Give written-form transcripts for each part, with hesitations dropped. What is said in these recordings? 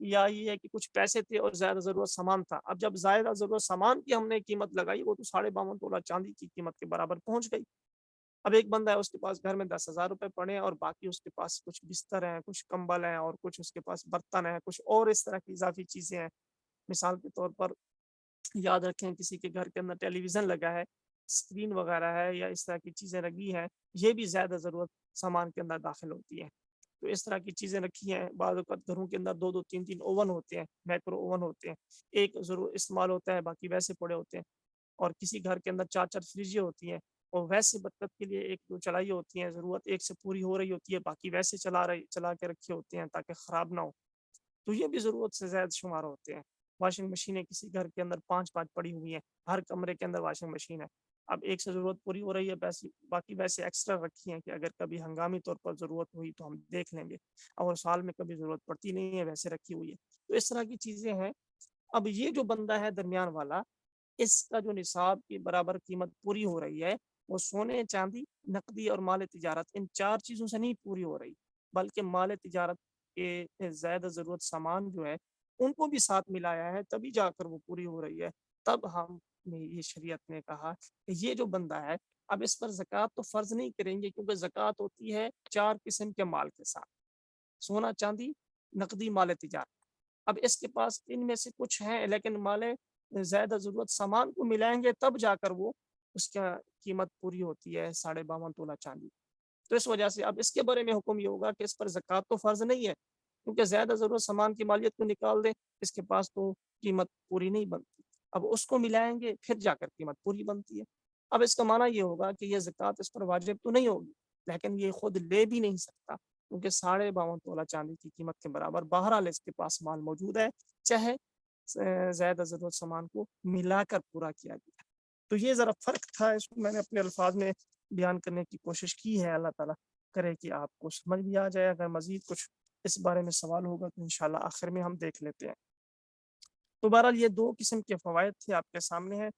یا یہ ہے کہ کچھ پیسے تھے اور زیادہ ضرورت سامان تھا. اب جب زیادہ ضرورت سامان کی ہم نے قیمت لگائی وہ تو 52.5 تولہ چاندی کی قیمت کے برابر پہنچ گئی. اب ایک بندہ ہے اس کے پاس گھر میں 10,000 روپے پڑے ہیں اور باقی اس کے پاس کچھ بستر ہیں, کچھ کمبل ہیں اور کچھ اس کے پاس برتن ہیں, کچھ اور اس طرح کی اضافی چیزیں ہیں. مثال کے طور پر یاد رکھیں کسی کے گھر کے اندر ٹیلی ویژن لگا ہے, اسکرین وغیرہ ہے یا اس طرح کی چیزیں لگی ہیں, یہ بھی زیادہ ضرورت سامان کے اندر داخل ہوتی ہیں. تو اس طرح کی چیزیں رکھی ہیں. بعض اوقات گھروں کے اندر 2 3 اوون ہوتے ہیں, مائکرو اوون ہوتے ہیں, ایک ضرور استعمال ہوتا ہے باقی ویسے پڑے ہوتے ہیں. اور کسی گھر کے اندر 4 فریجیں ہوتی ہیں اور ویسے برکت کے لیے ایک دو چلائی ہوتی ہیں, ضرورت ایک سے پوری ہو رہی ہوتی ہے, باقی ویسے چلا کے رکھے ہوتے ہیں تاکہ خراب نہ ہو. تو یہ بھی ضرورت سے زائد شمار ہوتے ہیں. واشنگ مشینیں کسی گھر کے اندر 5 پڑی ہوئی ہیں, ہر کمرے کے اندر واشنگ مشین ہے. اب ایک سے ضرورت پوری ہو رہی ہے, باقی ویسے ایکسٹرا رکھی ہیں کہ اگر کبھی ہنگامی طور پر ضرورت ہوئی تو ہم دیکھ لیں گے, اور سال میں کبھی ضرورت پڑتی نہیں ہے ویسے رکھی ہوئی ہے. تو اس طرح کی چیزیں ہیں. اب یہ جو بندہ ہے درمیان والا, اس کا جو نصاب کی برابر قیمت پوری ہو رہی ہے وہ سونے, چاندی, نقدی اور مال تجارت, ان 4 چیزوں سے نہیں پوری ہو رہی, بلکہ مال تجارت کے زیادہ ضرورت سامان جو ہے ان کو بھی ساتھ ملایا ہے, تبھی جا کر وہ پوری ہو رہی ہے. تب ہم نے یہ شریعت نے کہا کہ یہ جو بندہ ہے اب اس پر زکوٰۃ تو فرض نہیں کریں گے, کیونکہ زکوٰۃ ہوتی ہے 4 قسم کے مال کے ساتھ, سونا, چاندی, نقدی, مال تجارت. اب اس کے پاس ان میں سے کچھ ہیں لیکن مال زیادہ ضرورت سامان کو ملائیں گے تب جا کر وہ اس کا قیمت پوری ہوتی ہے 52.5 تولہ چاندی. تو اس وجہ سے اب اس کے بارے میں حکم یہ ہوگا کہ اس پر زکوٰۃ تو فرض نہیں ہے, کیونکہ زیادہ ضرورت سامان کی مالیت کو نکال دیں, اس کے پاس تو قیمت پوری نہیں بنتی. اب اس کو ملائیں گے پھر جا کر قیمت پوری بنتی ہے. اب اس کا معنی یہ ہوگا کہ یہ زکوٰۃ اس پر واجب تو نہیں ہوگی, لیکن یہ خود لے بھی نہیں سکتا, کیونکہ 52.5 تولہ چاندی کی قیمت کے برابر بہرحال اس کے پاس مال موجود ہے, چاہے زیادہ ضرورت سامان کو ملا کر پورا کیا گیا. تو یہ ذرا فرق تھا, اس کو میں نے اپنے الفاظ میں بیان کرنے کی کوشش کی ہے. اللہ تعالیٰ کرے کہ آپ کو سمجھ بھی آ جائے. اگر مزید کچھ اس بارے میں سوال ہوگا تو انشاءاللہ آخر میں ہم دیکھ لیتے ہیں. تو بہرحال یہ 2 قسم کے فوائد تھے آپ کے سامنے ہیں.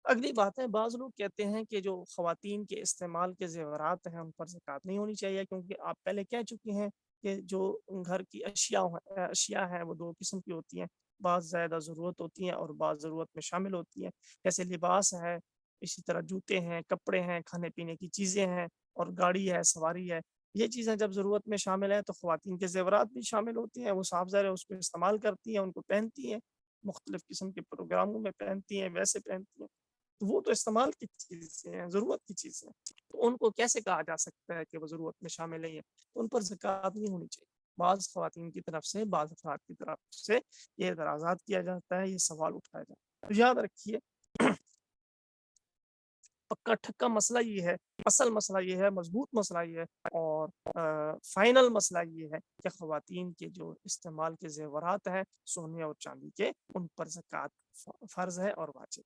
اگلی بات ہے, بعض لوگ کہتے ہیں کہ جو خواتین کے استعمال کے زیورات ہیں ان پر زکوٰۃ نہیں ہونی چاہیے, کیونکہ آپ پہلے کہہ چکے ہیں کہ جو گھر کی اشیاء ہیں وہ 2 قسم کی ہوتی ہیں, بعض زیادہ ضرورت ہوتی ہیں اور بعض ضرورت میں شامل ہوتی ہیں, جیسے لباس ہے, اسی طرح جوتے ہیں, کپڑے ہیں, کھانے پینے کی چیزیں ہیں, اور گاڑی ہے, سواری ہے. یہ چیزیں جب ضرورت میں شامل ہیں تو خواتین کے زیورات بھی شامل ہوتے ہیں, وہ صاف ظاہر ہے اس کو استعمال کرتی ہیں, ان کو پہنتی ہیں, مختلف قسم کے پروگراموں میں پہنتی ہیں, ویسے پہنتی ہیں. تو وہ تو استعمال کی چیزیں ہیں, ضرورت کی چیزیں ہیں, تو ان کو کیسے کہا جا سکتا ہے کہ وہ ضرورت میں شامل نہیں ہے؟ تو ان پر زکوٰۃ نہیں ہونی چاہیے. بعض خواتین کی طرف سے, بعض افراد کی طرف سے یہ اعتراضات کیا جاتا ہے, یہ سوال اٹھایا جاتا ہے. تو یاد رکھیے پکا ٹھکا مسئلہ یہ ہے, اصل مسئلہ یہ ہے, مضبوط مسئلہ یہ ہے, اور فائنل مسئلہ یہ ہے کہ خواتین کے جو استعمال کے زیورات ہیں سونے اور چاندی کے, ان پر زکوٰۃ فرض ہے اور واجب.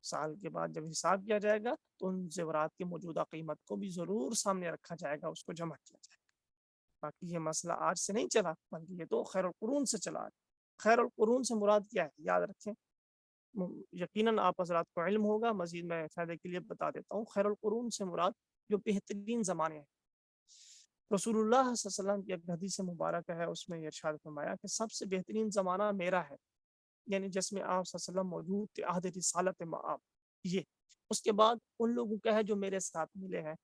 سال کے بعد جب حساب کیا جائے گا تو ان زیورات کی موجودہ قیمت کو بھی ضرور سامنے رکھا جائے گا, اس کو جمع کیا جائے گا. باقی یہ مسئلہ آج سے نہیں چلا, بلکہ یہ تو خیر القرون سے چلا ہے. خیر القرون سے مراد کیا ہے, یاد رکھیں, یقیناً آپ حضرات کو علم ہوگا, مزید میں فائدے کے لیے بتا دیتا ہوں. خیر القرون سے مراد جو بہترین زمانے ہیں. رسول اللہ صلی اللہ علیہ وسلم کی ایک حدیث مبارکہ ہے, اس میں یہ ارشاد فرمایا کہ سب سے بہترین زمانہ میرا ہے, یعنی جس میں آپ صلی اللہ علیہ وسلم موجود تھے, عہد رسالت مآب. یہ اس کے بعد ان لوگوں کا ہے جو میرے ساتھ ملے ہیں,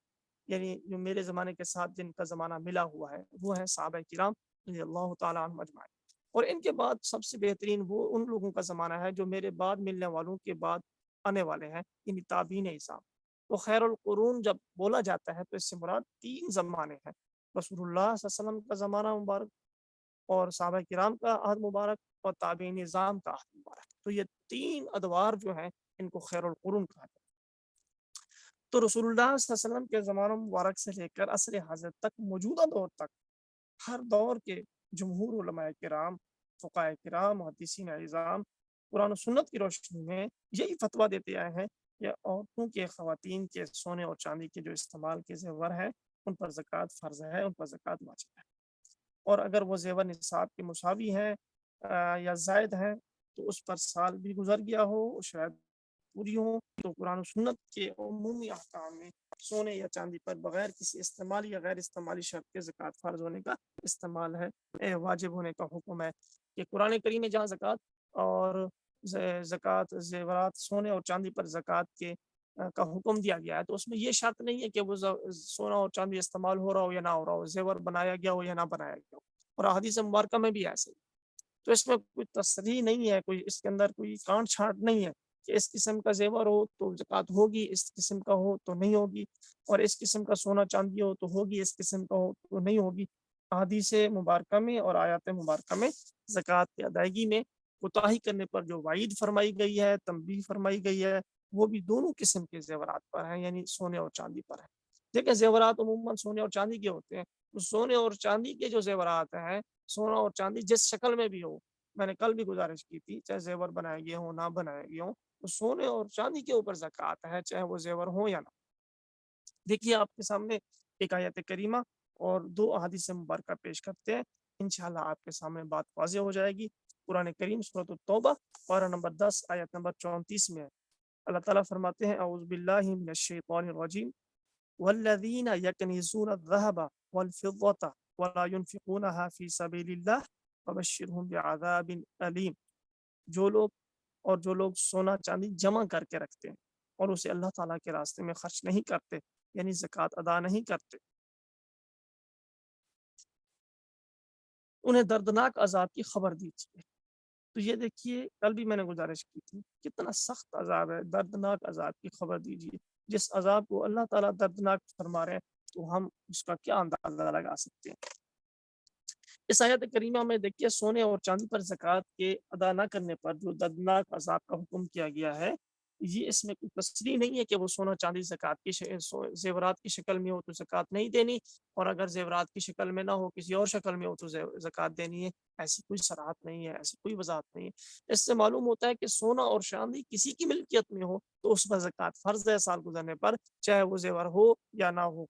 یعنی جو میرے زمانے کے ساتھ جن کا زمانہ ملا ہوا ہے وہ ہیں صحابہ کرام رضی اللہ تعالیٰ عنہم اجمعین. اور ان کے بعد سب سے بہترین وہ ان لوگوں کا زمانہ ہے جو میرے بعد ملنے والوں کے بعد آنے والے ہیں, یعنی تابعین اعظام. تو خیر القرون جب بولا جاتا ہے تو اس سے مراد 3 زمانے ہیں, رسول اللہ صلی اللہ علیہ وسلم کا زمانہ مبارک, اور صحابہ کرام کا عہد مبارک, اور تابعین اعظام کا عہد مبارک. تو یہ 3 ادوار جو ہیں ان کو خیر القرون کہا جاتا ہے. تو رسول اللہ صلی اللہ علیہ وسلم کے زمانہ مبارک سے لے کر عصر حاضر تک, موجودہ دور تک, ہر دور کے جمہور علماء کرام, فقہاء کرام, محدثین اعظام قرآن و سنت کی روشنی میں یہی فتویٰ دیتے آئے ہیں کہ عورتوں کے, خواتین کے سونے اور چاندی کے جو استعمال کے زیور ہیں ان پر زکوٰۃ فرض ہے, ان پر زکوٰۃ واجب ہے. اور اگر وہ زیور نصاب کے مساوی ہیں یا زائد ہیں تو اس پر سال بھی گزر گیا ہو, شاید پوری ہو, تو قرآن و سنت کے عمومی احکام میں سونے یا چاندی پر بغیر کسی استعمالی یا غیر استعمالی شرط کے زکوٰۃ فرض ہونے کا استعمال ہے واجب ہونے کا حکم ہے کہ قرآن کریم میں جہاں زکوٰۃ اور زکوٰۃ زیورات سونے اور چاندی پر زکوٰۃ کے کا حکم دیا گیا ہے تو اس میں یہ شرط نہیں ہے کہ وہ سونا اور چاندی استعمال ہو رہا ہو یا نہ ہو رہا ہو، زیور بنایا گیا ہو یا نہ بنایا گیا ہو، اور احادیث مبارکہ میں بھی ایسے ہی۔ تو اس میں کوئی تصریح نہیں ہے، کوئی اس کے اندر کوئی کانٹ چھانٹ نہیں ہے کہ اس قسم کا زیور ہو تو زکوٰۃ ہوگی، اس قسم کا ہو تو نہیں ہوگی، اور اس قسم کا سونا چاندی ہو تو ہوگی، اس قسم کا ہو تو نہیں ہوگی۔ احادیث مبارکہ میں اور آیات مبارکہ میں زکوٰۃ کی ادائیگی میں کوتاہی کرنے پر جو وعید فرمائی گئی ہے، تنبیہ فرمائی گئی ہے، وہ بھی دونوں قسم کے زیورات پر ہیں، یعنی سونے اور چاندی پر ہے۔ دیکھیں زیورات عموماً سونے اور چاندی کے ہوتے ہیں، سونے اور چاندی کے جو زیورات ہیں، سونا اور چاندی جس شکل میں بھی ہو، میں نے کل بھی گزارش کی تھی، چاہے زیور بنائے گئے ہوں نہ بنائے گئے ہوں، تو سونے اور چاندی کے اوپر زکوٰۃ ہے، چاہے وہ زیور ہوں یا نہ۔ دیکھیے آپ کے سامنے ایک آیت کریمہ اور دو احادیث مبارکہ پیش کرتے ہیں، انشاءاللہ آپ کے سامنے بات واضح ہو جائے گی۔ قرآن کریم سورۃ التوبہ پارہ نمبر 10 آیت نمبر 34 میں ہے۔ اللہ تعالیٰ فرماتے ہیں اعوذ باللہ من الشیطان الرجیم والذین یکنزون الذہب والفضة ولا ينفقونها فی سبیل اللہ فبشرهم بعذاب علیم۔ جو لوگ سونا چاندی جمع کر کے رکھتے ہیں اور اسے اللہ تعالیٰ کے راستے میں خرچ نہیں کرتے، یعنی زکوٰۃ ادا نہیں کرتے، انہیں دردناک عذاب کی خبر دیجیے۔ تو یہ دیکھیے کل بھی میں نے گزارش کی تھی، کتنا سخت عذاب ہے، دردناک عذاب کی خبر دیجیے۔ جس عذاب کو اللہ تعالیٰ دردناک فرما رہے ہیں تو ہم اس کا کیا اندازہ لگا سکتے ہیں۔ اس آیت کریمہ میں دیکھیے سونے اور چاندی پر زکوٰۃ کے ادا نہ کرنے پر جو دردناک عذاب کا حکم کیا گیا ہے، یہ اس میں کوئی تصریح نہیں ہے کہ وہ سونا چاندی زکوٰۃ کی زیورات کی شکل میں ہو تو زکوٰۃ نہیں دینی، اور اگر زیورات کی شکل میں نہ ہو کسی اور شکل میں ہو تو زکوٰۃ دینی ہے۔ ایسی کوئی صراحت نہیں ہے، ایسی کوئی وضاحت نہیں ہے۔ اس سے معلوم ہوتا ہے کہ سونا اور چاندی کسی کی ملکیت میں ہو تو اس پر زکوٰۃ فرض ہے سال گزرنے پر، چاہے وہ زیور ہو یا نہ ہو۔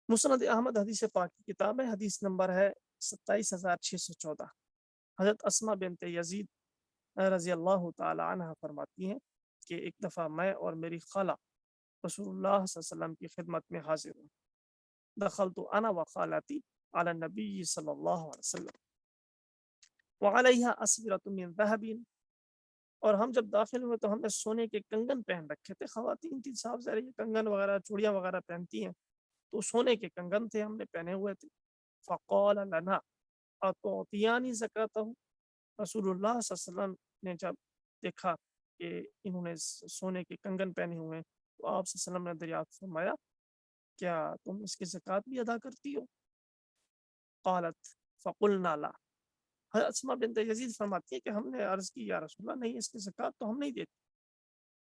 مسند احمد حدیث پاک کی کتاب ہے، حدیث نمبر ہے 27614۔ حضرت اسماء بنت یزید رضی اللہ تعالی عنہ فرماتی ہیں کہ ایک دفعہ میں اور میری خالہ رسول اللہ صلی اللہ علیہ وسلم کی خدمت میں حاضر ہوں۔ دخلت انا وخالتی علی النبی صلی اللہ علیہ وسلم وعلیہ اسورۃ من ذہب، اور ہم جب داخل ہوئے تو ہم نے سونے کے کنگن پہن رکھے تھے۔ خواتین تھی، صاحب ظاہر یہ کنگن وغیرہ چوڑیاں وغیرہ پہنتی ہیں، تو سونے کے کنگن تھے ہم نے پہنے ہوئے تھے۔ فقال لنا اتعطیانی زکاتہ، رسول اللہ صلی اللہ علیہ وسلم نے جب دیکھا کہ انہوں نے سونے کے کنگن پہنے ہوئے ہیں تو آپ صلی اللہ علیہ وسلم نے دریافت فرمایا کیا تم اس کی زکوٰۃ بھی ادا کرتی ہو؟ قالت فقلنا لا۔ حضرت اسماء بنت یزید فرماتی ہے کہ ہم نے عرض کی یا رسول اللہ نہیں، اس کی زکوٰۃ تو ہم نہیں دیتے۔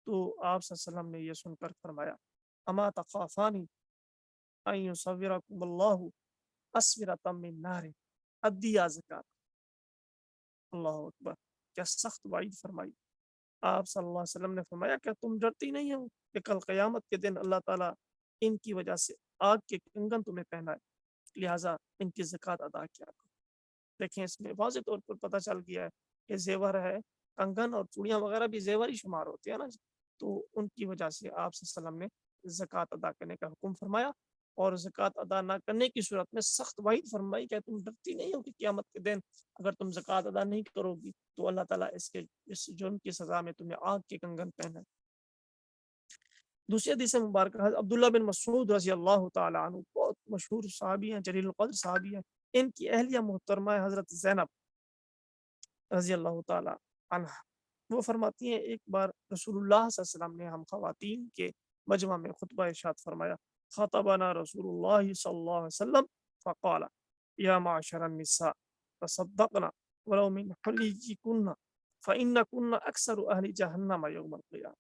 تو آپ صلی اللہ علیہ وسلم نے یہ سن کر فرمایا اما تخافانی ان یصورکم اللہ اسورۃ من نار ادیا زکات۔ اللہ اکبر، کیا سخت وعید فرمائی۔ آپ صلی اللہ علیہ وسلم نے فرمایا کیا تم ڈرتی نہیں ہو کہ کل قیامت کے دن اللہ تعالیٰ ان کی وجہ سے آگ کے کنگن تمہیں پہنائے، لہٰذا ان کی زکوٰۃ ادا کیا کرو۔ دیکھیں اس میں واضح طور پر پتہ چل گیا ہے کہ زیور ہے، کنگن اور چوڑیاں وغیرہ بھی زیور ہی شمار ہوتے ہیں نا، تو ان کی وجہ سے آپ صلی اللہ علیہ وسلم نے زکوٰۃ ادا کرنے کا حکم فرمایا، اور زکوٰۃ ادا نہ کرنے کی صورت میں سخت وعید فرمائی کہ تم ڈرتی نہیں ہو کہ قیامت کے دن اگر تم زکوٰۃ ادا نہیں کرو گی تو اللہ تعالیٰ اس جرم کی سزا میں تمہیں آگ کے کنگن پہنائے۔ دوسری حدیث مبارکہ حضرت عبداللہ بن مسعود رضی اللہ تعالیٰ عنہ، بہت مشہور صحابی ہیں، جلیل القدر صحابی ہیں، ان کی اہلیہ محترمہ ہے حضرت زینب رضی اللہ تعالیٰ عنہ۔ وہ فرماتی ہیں ایک بار رسول اللہ صلی اللہ علیہ وسلم نے ہم خواتین کے مجمع میں خطبہ ارشاد فرمایا، خطبنا رسول اللہ صلی اللہ علیہ وسلم فقال یا معشر النساء تصدقنا ولو من حلیکن فإنکن اکثر اہل جہنم یوم القیامہ۔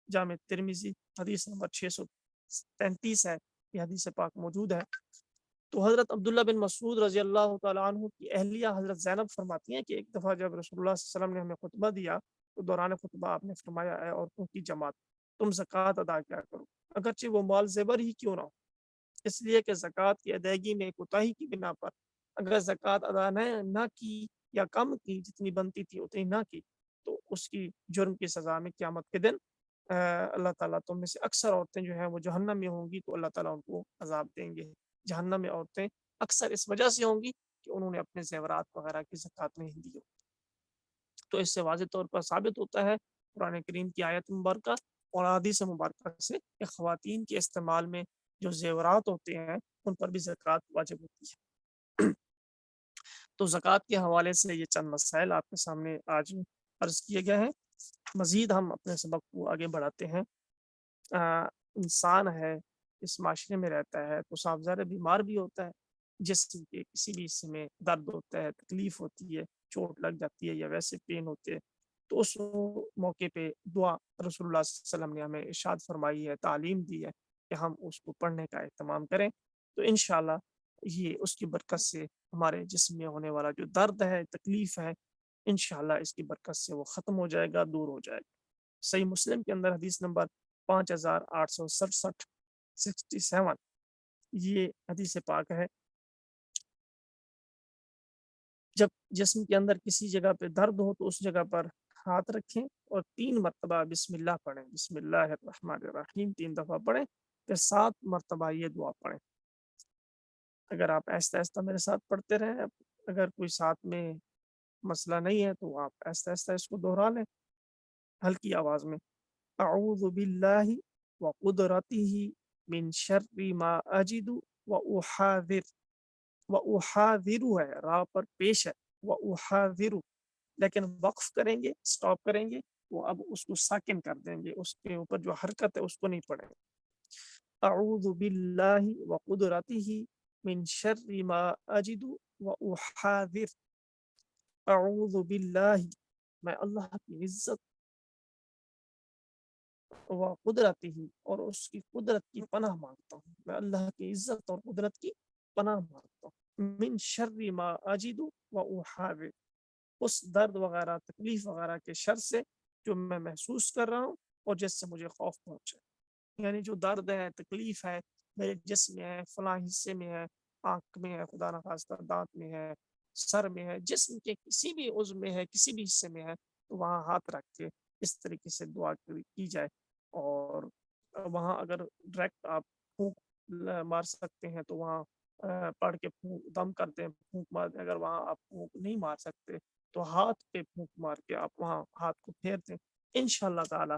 جامع ترمذی حدیث نمبر 633 ہے، یہ حدیث پاک موجود ہے۔ تو حضرت عبداللہ بن مسعود رضی اللہ تعالیٰ عنہ کی اہلیہ حضرت زینب فرماتی ہیں کہ ایک دفعہ جب رسول اللہ صلی اللہ علیہ وسلم نے ہمیں خطبہ دیا تو دوران خطبہ آپ نے فرمایا اے عورتوں کی جماعت، تم زکوٰۃ ادا کیا کرو، اگرچہ وہ مال زیور ہی کیوں نہ ہو، اس لیے کہ زکوٰۃ کی ادائیگی میں کوتاہی کی بنا پر اگر زکوٰۃ ادا نہ کی یا کم کی، جتنی بنتی تھی اتنی نہ کی، تو اس کی جرم کی سزا میں قیامت کے دن اللہ تعالیٰ تم میں سے اکثر عورتیں جو ہیں وہ جہنم میں ہوں گی تو اللہ تعالیٰ ان کو عذاب دیں گے۔ جہنم میں عورتیں اکثر اس وجہ سے ہوں گی کہ انہوں نے اپنے زیورات وغیرہ کی زکوٰۃ نہیں دی ہو۔ تو اس سے واضح طور پر ثابت ہوتا ہے قرآن کریم کی آیت مبارکہ اور حدیث مبارکہ سے کہ خواتین کے استعمال میں جو زیورات ہوتے ہیں ان پر بھی زکوٰۃ واجب ہوتی ہے۔ تو زکوٰۃ کے حوالے سے یہ چند مسائل آپ کے سامنے آج عرض کیے گئے ہیں۔ مزید ہم اپنے سبق کو آگے بڑھاتے ہیں۔ انسان ہے، اس معاشرے میں رہتا ہے تو صاف ظاہر بیمار بھی ہوتا ہے، جسم کے کسی بھی حصے میں درد ہوتا ہے، تکلیف ہوتی ہے، چوٹ لگ جاتی ہے یا ویسے پین ہوتے ہیں، تو اس موقع پہ دعا رسول اللہ صلی اللہ علیہ وسلم نے ہمیں ارشاد فرمائی ہے، تعلیم دی ہے کہ ہم اس کو پڑھنے کا اہتمام کریں۔ تو انشاءاللہ یہ اس کی برکت سے ہمارے جسم میں ہونے والا جو درد ہے، تکلیف ہے، انشاءاللہ اس کی برکت سے وہ ختم ہو جائے گا، دور ہو جائے گا۔ صحیح مسلم کے اندر حدیث نمبر 5867 67 یہ حدیث پاک ہے، جب جسم کے اندر کسی جگہ پہ درد ہو تو اس جگہ پر ہاتھ رکھیں اور 3 مرتبہ بسم اللہ پڑھیں، بسم اللہ الرحمن الرحیم 3 دفعہ پڑھیں، پھر 7 مرتبہ یہ دعا پڑھیں۔ اگر آپ آہستہ آہستہ میرے ساتھ پڑھتے رہیں، اگر کوئی ساتھ میں مسئلہ نہیں ہے تو آپ آہستہ آہستہ اس کو دوہرا لیں ہلکی آواز میں۔ اعوذ باللہ وقدرتہ من شر ما اجد واحاذر، واحاذر ہے، را پر پیش ہے، واحاذر، لیکن وقف کریں گے، سٹاپ کریں گے، وہ اب اس کو ساکن کر دیں گے، اس کے اوپر جو حرکت ہے اس کو نہیں پڑھیں گے۔ اعوذ باللہ وقدرتہ من شر ما اجد واحاذر، اعوذ باللہ، میں اللہ کی عزت و قدرت ہی اور اس کی قدرت کی پناہ مانگتا ہوں، میں اللہ کی عزت اور قدرت کی پناہ مانگتا ہوں، من شر ما اجد و احاذر، اس درد وغیرہ تکلیف وغیرہ کے شر سے جو میں محسوس کر رہا ہوں اور جس سے مجھے خوف پہنچے، یعنی جو درد ہے، تکلیف ہے میرے جسم میں ہے، فلاں حصے میں ہے، آنکھ میں ہے، خدا نخواستہ دانت میں ہے، سر میں ہے، جسم کے کسی بھی عضو میں ہے، کسی بھی حصے میں ہے، تو وہاں ہاتھ رکھ کے اس طریقے سے دعا کی جائے۔ اور وہاں اگر ڈائریکٹ آپ پھونک مار سکتے ہیں تو وہاں پڑھ کے پھونک دم کرتے ہیں، پھونک مار دیں۔ اگر وہاں آپ پھونک نہیں مار سکتے تو ہاتھ پہ پھونک مار کے آپ وہاں ہاتھ کو پھیر دیں، انشاءاللہ تعالی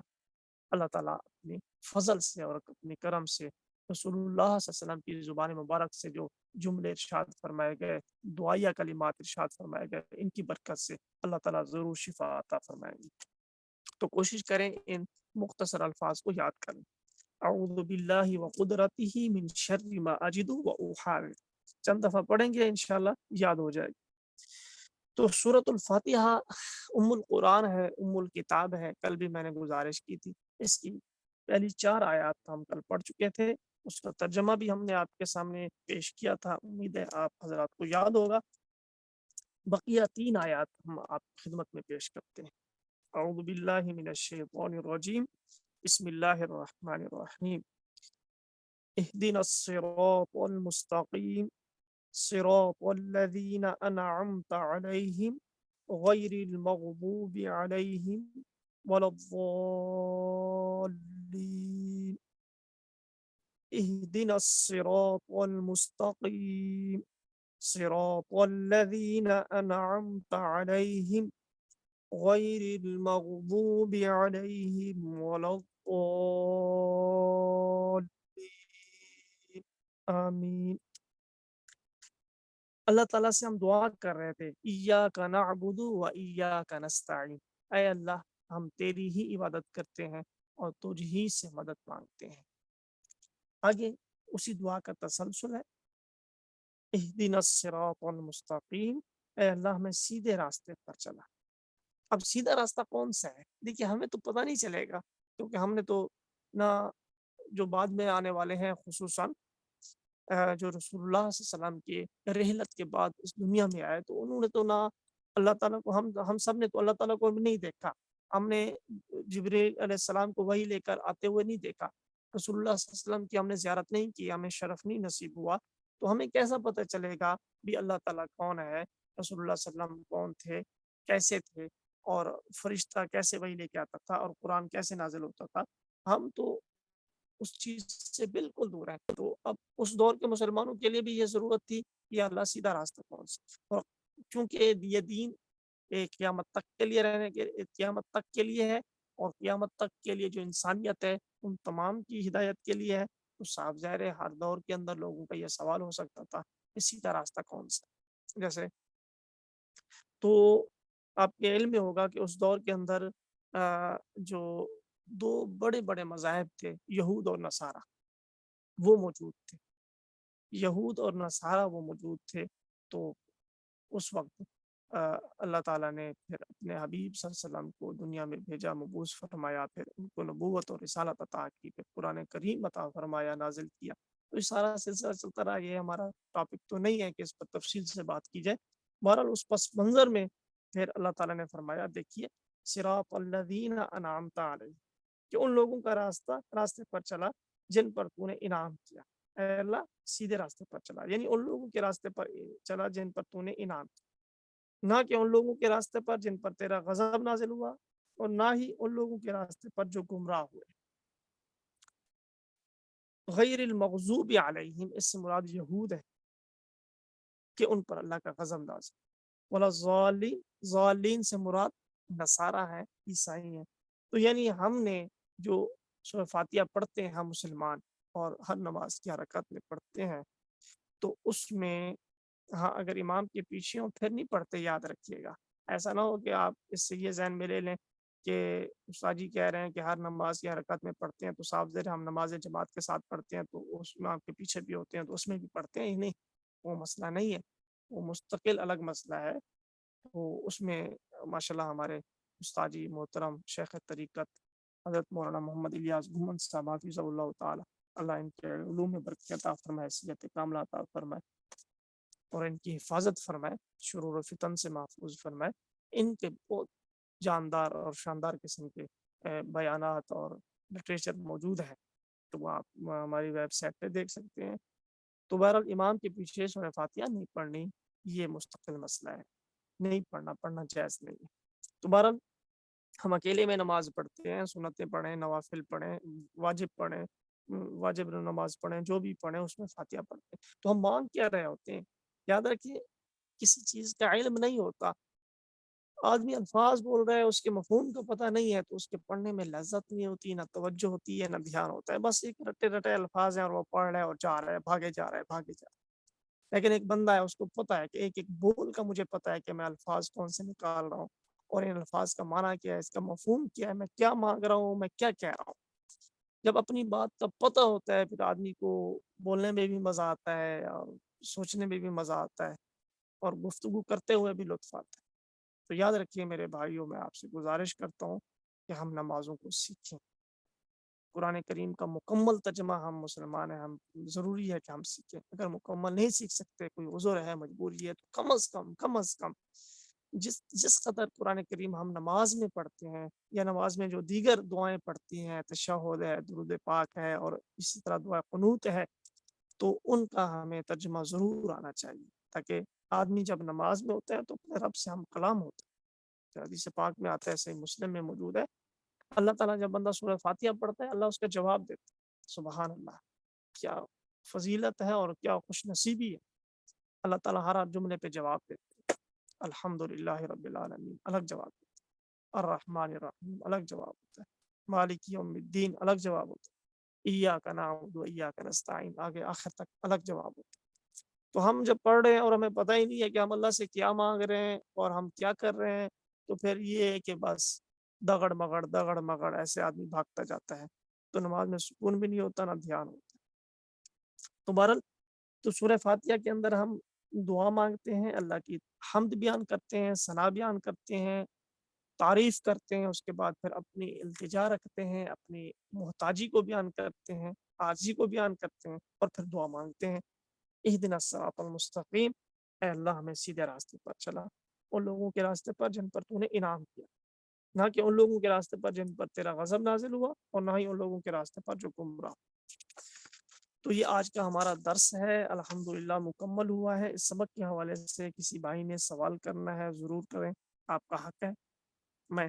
اللہ تعالیٰ اپنی فضل سے اور اپنے کرم سے رسول اللہ صلی اللہ علیہ وسلم کی زبان مبارک سے جو جملے ارشاد فرمائے گئے، دعائیہ کلمات ارشاد فرمائے گئے، ان کی برکت سے اللہ تعالیٰ ضرور شفا عطا فرمائیں گے۔ تو کوشش کریں ان مختصر الفاظ کو یاد کریں۔ اعوذ باللہ وقدرتہ من شر ما اجد واحاذر، چند دفعہ پڑھیں گے انشاءاللہ یاد ہو جائے گی۔ تو سورۃ الفاتحہ ام القرآن ہے، ام الکتاب ہے، کل بھی میں نے گزارش کی تھی، اس کی پہلی 4 آیات ہم کل پڑھ چکے تھے، اس کا ترجمہ بھی ہم نے آپ کے سامنے پیش کیا تھا، امید ہے آپ حضرات کو یاد ہوگا۔ بقیہ 3 آیات ہم آپ کی خدمت میں پیش کرتے ہیں۔ اعوذ باللہ من الشیطان الرجیم، بسم اللہ الرحمن الرحیم، اہدنا الصراط المستقیم صراط الذین انعمت علیہم غیر المغضوب علیہم ولا الضالین، اہدنا الصراط المستقیم صراط الذین انعمت علیہم غیر المغضوب علیہم ولا الضالین، آمین۔ اللہ تعالیٰ سے ہم دعا کر رہے تھے، ایاک نعبد و ایاک نستعین، اے اللہ ہم تیری ہی عبادت کرتے ہیں اور تجھ ہی سے مدد مانگتے ہیں۔ آگے اسی دعا کا تسلسل ہے، اہدنا الصراط المستقیم، اے اللہ ہمیں سیدھے راستے پر چلا۔ اب سیدھا راستہ کون سا ہے؟ دیکھیے ہمیں تو پتہ نہیں چلے گا، کیونکہ ہم نے تو نہ جو بعد میں آنے والے ہیں، خصوصاً جو رسول اللہ صلی اللہ علیہ وسلم کی رحلت کے بعد اس دنیا میں آئے، تو انہوں نے تو نہ اللہ تعالیٰ کو، ہم سب نے تو اللہ تعالیٰ کو نہیں دیکھا، ہم نے جبریل علیہ السلام کو وحی لے کر آتے ہوئے نہیں دیکھا، رسول اللہ صلی اللہ علیہ وسلم کی ہم نے زیارت نہیں کی، ہمیں شرف نہیں نصیب ہوا، تو ہمیں کیسا پتہ چلے گا بھی اللہ تعالیٰ کون ہے، رسول اللہ صلی اللہ علیہ وسلم کون تھے، کیسے تھے؟ اور فرشتہ کیسے وحی لے کے آتا تھا اور قرآن کیسے نازل ہوتا تھا، ہم تو اس چیز سے بالکل دور ہیں۔ تو اب اس دور کے مسلمانوں کے لیے بھی یہ ضرورت تھی کہ اللہ سیدھا راستہ کون سا، اور کیونکہ یہ دین قیامت تک کے لیے قیامت تک کے لیے ہے، اور قیامت تک کے لیے جو انسانیت ہے ان تمام کی ہدایت کے لیے ہے، تو صاف ظاہر ہے ہر دور کے اندر لوگوں کا یہ سوال ہو سکتا تھا کہ سیدھا راستہ کون سا۔ جیسے تو آپ کے علم میں ہوگا کہ اس دور کے اندر جو دو بڑے بڑے مذاہب تھے، یہود اور نصارہ، وہ موجود تھے۔ یہود اور نصارہ وہ موجود تھے، تو اس وقت اللہ تعالیٰ نے پھر اپنے حبیب صلی اللہ علیہ وسلم کو دنیا میں بھیجا، مبعوث فرمایا، پھر ان کو نبوت اور رسالت عطا کی، پھر قرآن کریم عطا فرمایا، نازل کیا۔ تو یہ سارا سلسلہ چلتا رہا۔ یہ ہمارا ٹاپک تو نہیں ہے کہ اس پر تفصیل سے بات کی جائے۔ بہرحال اس پس منظر میں پھر اللہ تعالیٰ نے فرمایا، دیکھیے صراط الذین انعمت علیہم، کہ ان لوگوں کا راستے پر چلا جن پر تو نے انعام کیا۔ اے اللہ سیدھے راستے پر چلا، یعنی ان لوگوں کے راستے پر چلا جن پر تو نے انعام کیا، نہ کہ ان لوگوں کے راستے پر جن پر تیرا غضب نازل ہوا، اور نہ ہی ان لوگوں کے راستے پر جو گمراہ ہوئے۔ غیر المغضوب علیہم، اس سے مراد یہود ہے کہ ان پر اللہ کا غضب نازل، ولا ضالین، ضالین سے مراد نصارہ ہے، عیسائی ہیں۔ تو یعنی ہم نے جو سورہ فاتحہ پڑھتے ہیں ہم مسلمان، اور ہر نماز کی حرکت میں پڑھتے ہیں، تو اس میں ہاں اگر امام کے پیچھے ہوں پھر نہیں پڑھتے، یاد رکھیے گا۔ ایسا نہ ہو کہ آپ اس سے یہ ذہن میں لے لیں کہ استاد جی کہہ رہے ہیں کہ ہر نماز کی حرکت میں پڑھتے ہیں، تو صاف ظاہر ہم نماز جماعت کے ساتھ پڑھتے ہیں، تو اس میں آپ کے پیچھے بھی ہوتے ہیں تو اس میں بھی پڑھتے ہیں ہی نہیں، وہ مسئلہ نہیں ہے، وہ مستقل الگ مسئلہ ہے۔ تو اس میں ماشاءاللہ ہمارے استاد جی محترم شیخ طریقت حضرت مولانا محمد الیاس گھمن صاحب حفظہ اللہ تعالی، اللہ ان کے علوم میں برکت عطا فرمائے، صحت کاملہ عطا فرمائے، اور ان کی حفاظت فرمائے، شرور و فتن سے محفوظ فرمائے۔ ان کے بہت جاندار اور شاندار قسم کے بیانات اور لٹریچر موجود ہے، تو وہ آپ ہماری ویب سائٹ پہ دیکھ سکتے ہیں۔ تو بہرحال امام کے پیچھے سورہ فاتحہ نہیں پڑھنی، یہ مستقل مسئلہ ہے، نہیں پڑھنا جائز نہیں ہے۔ تو بہرحال ہم اکیلے میں نماز پڑھتے ہیں، سنتیں پڑھیں، نوافل پڑھیں، واجب پڑھیں، واجب نماز پڑھیں، جو بھی پڑھیں اس میں فاتحہ پڑھتے ہیں۔ تو ہم مانگ کیا رہے ہوتے ہیں؟ یاد رکھیے کسی چیز کا علم نہیں ہوتا، آدمی الفاظ بول رہا ہے، اس کے مفہوم کو پتہ نہیں ہے، تو اس کے پڑھنے میں لذت نہیں ہوتی، نہ توجہ ہوتی ہے، نہ دھیان ہوتا ہے، بس ایک رٹے رٹے الفاظ ہیں اور وہ پڑھ رہا ہے اور جا رہا ہے، بھاگے جا رہا ہے۔ لیکن ایک بندہ ہے، اس کو پتہ ہے کہ ایک ایک بول کا مجھے پتہ ہے کہ میں الفاظ کون سے نکال رہا ہوں، اور ان الفاظ کا معنی کیا ہے، اس کا مفہوم کیا ہے، میں کیا مانگ رہا ہوں، میں کیا کہہ رہا ہوں۔ جب اپنی بات کا پتہ ہوتا ہے پھر آدمی کو بولنے میں بھی مزہ آتا ہے، اور سوچنے میں بھی مزہ آتا ہے، اور گفتگو کرتے ہوئے بھی لطف آتا ہے۔ تو یاد رکھیے میرے بھائیوں، میں آپ سے گزارش کرتا ہوں کہ ہم نمازوں کو سیکھیں، قرآن کریم کا مکمل ترجمہ ہم مسلمان ہیں، ہم ضروری ہے کہ ہم سیکھیں۔ اگر مکمل نہیں سیکھ سکتے، کوئی عذر ہے، مجبوری ہے، تو کم از کم جس قدر قرآن کریم ہم نماز میں پڑھتے ہیں، یا نماز میں جو دیگر دعائیں پڑھتی ہیں، تشہد ہے، درود پاک ہے، اور اسی طرح دعا قنوت ہے، تو ان کا ہمیں ترجمہ ضرور آنا چاہیے، تاکہ آدمی جب نماز میں ہوتا ہے تو اپنے رب سے ہم کلام ہوتا ہے۔ حدیث پاک میں آتا ہے، صحیح مسلم میں موجود ہے، اللہ تعالیٰ جب بندہ سورہ فاتحہ پڑھتا ہے، اللہ اس کا جواب دیتا ہے۔ سبحان اللہ، کیا فضیلت ہے اور کیا خوش نصیبی ہے، اللہ تعالیٰ ہر جملے پہ جواب دیتے ہیں۔ الحمدللہ رب العالمین الگ جواب دیتا ہے، الرحمن الرحیم الگ جواب ہوتا ہے، مالک یوم الدین الگ جواب ہوتا ہے، ایاک نعبد و ایاک نستعین آگے آخر تک الگ جواب ہوتا ہے۔ تو ہم جب پڑھ رہے ہیں اور ہمیں پتہ ہی نہیں ہے کہ ہم اللہ سے کیا مانگ رہے ہیں اور ہم کیا کر رہے ہیں، تو پھر یہ ہے کہ بس دگڑ مگڑ ایسے آدمی بھاگتا جاتا ہے، تو نماز میں سکون بھی نہیں ہوتا، نہ دھیان ہوتا۔ تو بہرحال تو سورہ فاتحہ کے اندر ہم دعا مانگتے ہیں، اللہ کی حمد بیان کرتے ہیں، ثنا بیان کرتے ہیں، تعریف کرتے ہیں، اس کے بعد پھر اپنی التجا رکھتے ہیں، اپنی محتاجی کو بیان کرتے ہیں، عاجزی کو بیان کرتے ہیں، اور پھر دعا مانگتے ہیں، اہدنا الصراط المستقیم، اے اللہ ہمیں سیدھے راستے پر چلا، ان لوگوں کے راستے پر جن پر تو نے انعام کیا، نہ کہ ان لوگوں کے راستے پر جن پر تیرا غضب نازل ہوا، اور نہ ہی ان لوگوں کے راستے پر جو گمراہ۔ تو یہ آج کا ہمارا درس ہے، الحمدللہ مکمل ہوا ہے۔ اس سبق کے حوالے سے کسی بھائی نے سوال کرنا ہے ضرور کریں، آپ کا حق ہے۔ میں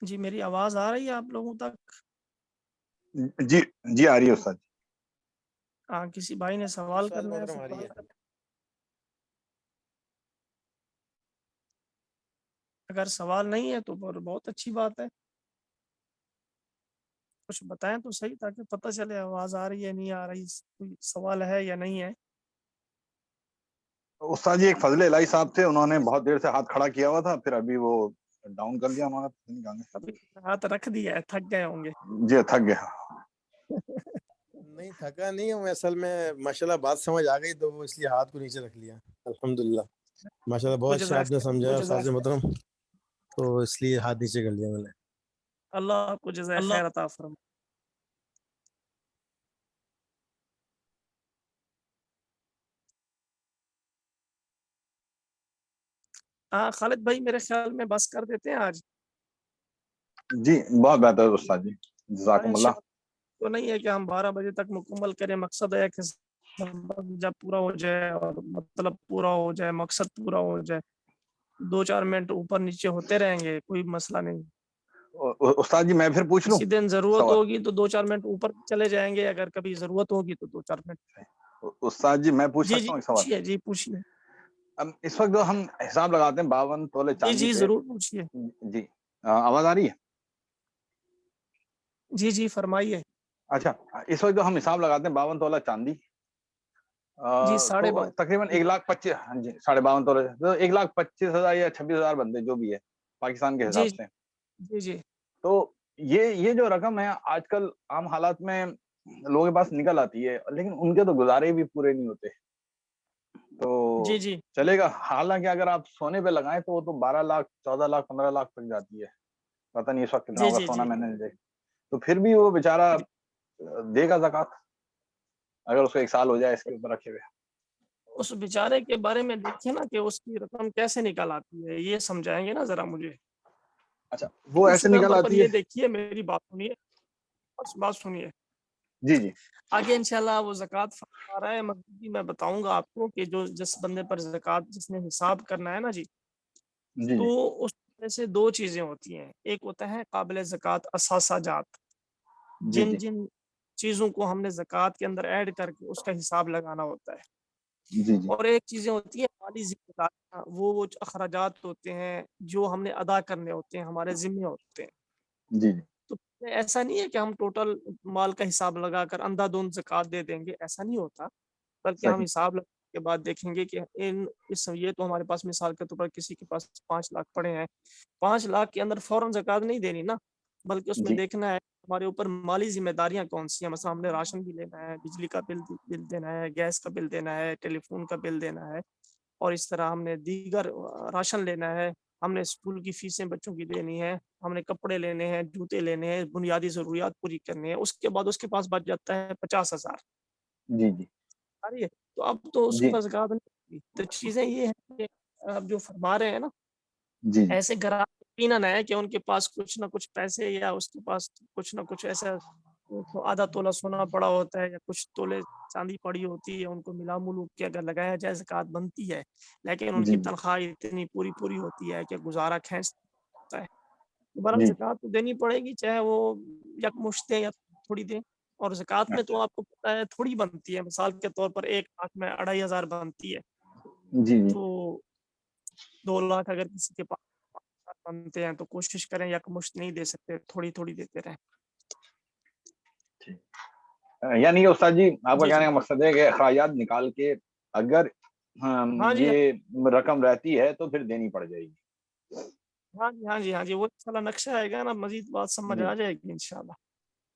جی میری آواز آ رہی ہے آپ لوگوں تک؟ جی جی آ رہی ہے استاد. ہاں کسی بھائی نے سوال کرنا ہے؟ اگر سوال نہیں ہے تو بہت اچھی بات ہے، کچھ بتائیں تو صحیح تاکہ پتہ چلے آواز آ رہی ہے نہیں آ رہی، کوئی سوال ہے یا نہیں ہے. استاد جی ایک فضل الہی صاحب تھے، انہوں نے بہت دیر سے ہاتھ کھڑا کیا ہوا تھا، پھر ابھی وہ ڈاؤن کر دیا انہوں نے. ابھی ہاتھ رکھ دیا ہے، تھک گئے ہوں گے. جی تھک گیا. نہیں تھکا نہیں ہوں، اصل میں ماشاءاللہ بات سمجھ آ گئی تو وہ اس لیے ہاتھ کو نیچے رکھ لیا. الحمدللہ ماشاءاللہ بہت اچھا آپ نے سمجھا استاد محترم، تو اس لیے ہاتھ نیچے کر لیا میں نے. اللہ آپ کو جزائے خیر عطا فرمائے. ہاں خالد بھائی میرے خیال میں بس کر دیتے ہیں آج. جی بہت بہتر استاد جی، جزاکم اللہ. تو نہیں ہے کہ ہم 12 بجے تک مکمل کریں، مقصد ہے کہ جب پورا ہو جائے اور مطلب پورا ہو جائے، مقصد پورا ہو جائے. 2-4 منٹ اوپر نیچے ہوتے رہیں گے، کوئی مسئلہ نہیں. استاد جی میں پھر پوچھ لوں؟ کسی دن ضرورت سوال ہوگی تو 2-4 منٹ اوپر چلے جائیں گے، اگر کبھی ضرورت ہوگی تو 2-4 منٹ. استاد جی میں پوچھ جی سکتا جی ہوں ایک سوال؟ پوچھیے. جی پوچھیے. اب اس وقت جو ہم حساب لگاتے ہیں 52 تولے جی چاندی جی پہ. ضرور پوچھیے. جی آواز آ رہی ہے؟ جی جی فرمائیے. اچھا اس وقت جو ہم حساب لگاتے ہیں 52 تولہ چاندی جی تو تقریباً 1,25,000، ہاں جی 52.5 تولے، تو 1,25,000 یا 26,000 بندے جو بھی ہے پاکستان کے حساب سے. جی جی تو یہ جو رقم ہے آج کل عام حالات میں لوگوں کے پاس نکل آتی ہے، لیکن ان کے تو گزارے بھی پورے نہیں ہوتے. تو جی جی چلے گا، حالانکہ اگر آپ سونے پہ لگائیں تو وہ تو 12 لاکھ 14 لاکھ 15 لاکھ تک جاتی ہے. پتہ نہیں اس وقت کتنا جی ہوگا جی سونا، جی میں نے دیکھ. تو پھر بھی وہ بیچارہ دے گا زکوٰۃ اگر اس کو 1 سال ہو جائے اس کے اوپر رکھے ہوئے. اس بیچارے کے بارے میں دیکھیے نا کہ اس کی رقم کیسے نکل آتی ہے، یہ سمجھائیں گے نا ذرا مجھے. اچھا وہ اس ایسے نکل نمبر پر آتی ہے. یہ دیکھیے، میری بات سنیے، بات سنیے. جی جی آگے انشاءاللہ وہ زکوٰۃ فرما رہا ہے. میں بتاؤں گا آپ کو کہ جس بندے پر زکوٰۃ جس نے حساب کرنا ہے نا جی، جی تو اس میں سے 2 چیزیں ہوتی ہیں. ایک ہوتا ہے قابل زکوٰۃ اثاثہ جات، جی جن جی جن چیزوں کو ہم نے زکوٰۃ کے اندر ایڈ کر کے اس کا حساب لگانا ہوتا ہے. جی جی اور ایک چیزیں ہوتی ہیں مالی ذمہ داریاں، وہ اخراجات ہوتے ہیں جو ہم نے ادا کرنے ہوتے ہیں، ہمارے ذمے ہوتے ہیں. جی جی تو ایسا نہیں ہے کہ ہم ٹوٹل مال کا حساب لگا کر اندھا دھند زکوٰۃ دے دیں گے، ایسا نہیں ہوتا. بلکہ ہم صحیح. حساب لگانے کے بعد دیکھیں گے کہ یہ تو ہمارے پاس مثال کے طور پر کسی کے پاس 5 لاکھ پڑے ہیں، 5 لاکھ کے اندر فوراً زکوٰۃ نہیں دینی نا، بلکہ اس میں جی دیکھنا ہے ہمارے اوپر مالی ذمہ داریاں کون سی ہیں. مثلا ہم نے راشن بھی لینا ہے، بجلی کا بل دینا ہے، گیس کا بل دینا ہے، ٹیلی فون کا بل دینا ہے، اور اس طرح ہم نے دیگر راشن لینا ہے، ہم نے اسکول کی فیسیں بچوں کی دینی ہے، ہم نے کپڑے لینے ہیں، جوتے لینے ہیں، بنیادی ضروریات پوری کرنی ہے. اس کے بعد اس کے پاس بچ جاتا ہے 50,000. جی جی تو اب تو اس جی پر زکوٰۃ نہیں ہوگی. تو چیزیں یہ ہیں کہ آپ جو فرما رہے ہیں نا، جی جی ایسے گراہک یقیناً ہے کہ ان کے پاس کچھ نہ کچھ پیسے یا اس کے پاس کچھ نہ کچھ ایسا آدھا تولہ سونا پڑا ہوتا ہے یا کچھ تولے چاندی پڑی ہوتی ہے، ان کو ملا ملو کے اگر لگایا جائے زکوٰۃ بنتی ہے. لیکن ان جی کی تنخواہ اتنی پوری ہوتی ہے کہ گزارا کھینچتا ہے. برحال جی زکوٰۃ تو دینی پڑے گی، چاہے وہ یکمشت دیں یا تھوڑی دیں. اور زکوٰۃ میں تو آپ کو پتہ ہے تھوڑی بنتی ہے. مثال کے طور پر 1 لاکھ میں 2,500 بنتی ہے، جی جی تو 2 لاکھ اگر کسی کے پاس بنتے ہیں تو کوشش کریں یکمشت نہیں دے سکتے، تھوڑی دیتے رہیں. یعنی استاد جی آپ کا جی جی کہنے کا مقصد ہے کہ اخراجات نکال کے اگر ہاں جی یہ رقم رہتی ہے تو پھر دینی پڑ جائے گی. ہاں جی وہ سارا نقشہ آئے گا نا، مزید بات سمجھ جی آ جائے گی انشاءاللہ.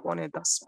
9:45